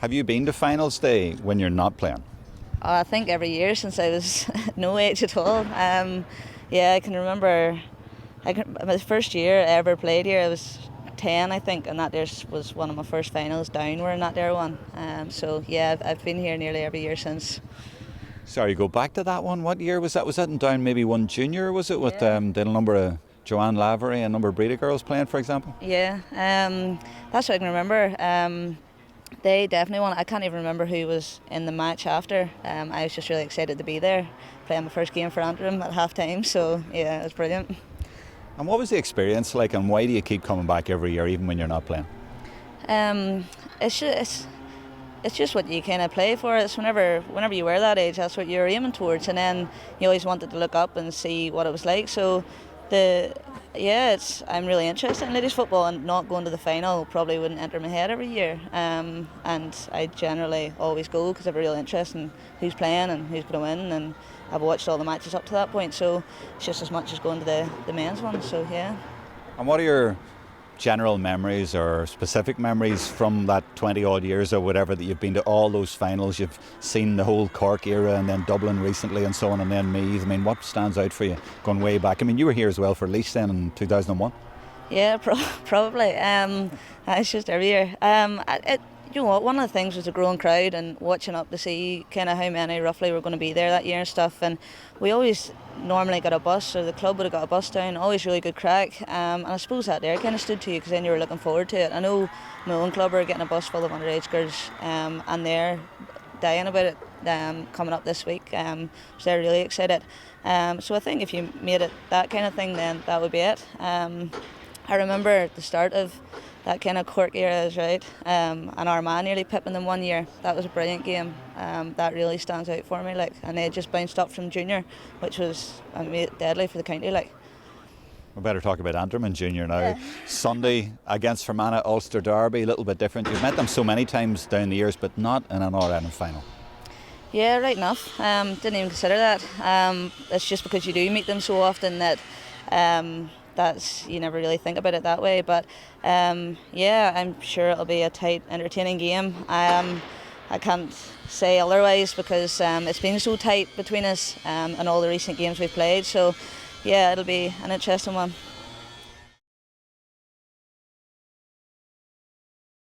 Have you been to finals day when you're not playing? I think every year since I was no age at all. Yeah, I can remember. My first year I ever played here, I was 10, I think, and that there was one of my first finals down. We're in that there one. So yeah, I've been here nearly every year since. Sorry, go back to that one. What year was that? Was that in down maybe one junior? Was it with Yeah. did a number of Joanne Lavery and a number of Breda girls playing, for example? Yeah, that's what I can remember. They definitely won. I can't even remember who was in the match after. I was just really excited to be there, playing my first game for Antrim at half time. So yeah, it was brilliant. And what was the experience like, and why do you keep coming back every year, even when you're not playing? It's just what you kind of play for. It's whenever you were that age, that's what you're aiming towards, and then you always wanted to look up and see what it was like. So I'm really interested in ladies football, and not going to the final probably wouldn't enter my head every year. And I generally always go because I have a real interest in who's playing and who's going to win, and I've watched all the matches up to that point. So it's just as much as going to the men's one. So yeah. And what are your general memories or specific memories from that 20 odd years or whatever that you've been to all those finals? You've seen the whole Cork era and then Dublin recently and so on, and then Meath. I mean, what stands out for you going way back? I mean, you were here as well for Laois then in 2001. Yeah, probably. It's just every year. You know what? One of the things was the growing crowd and watching up to see kind of how many roughly were going to be there that year and stuff. And we always normally got a bus, or the club would have got a bus down. Always really good crack. And I suppose that there kind of stood to you because then you were looking forward to it. I know my own club are getting a bus full of underage girls, and they're dying about it coming up this week. So they're really excited. So I think if you made it that kind of thing, then that would be it. I remember the start of that kind of Cork era is right, and Armagh nearly pipping them one year. That was a brilliant game. That really stands out for me. And they had just bounced up from junior, which was deadly for the county. We better talk about Antrim and junior now. Yeah. Sunday against Fermanagh, Ulster Derby, a little bit different. You've met them so many times down the years, but not in an All Ireland final. Yeah, right enough. Didn't even consider that. It's just because you do meet them so often that that's, you never really think about it that way. But yeah, I'm sure it'll be a tight, entertaining game. I can't say otherwise because it's been so tight between us and all the recent games we've played. So yeah, it'll be an interesting one.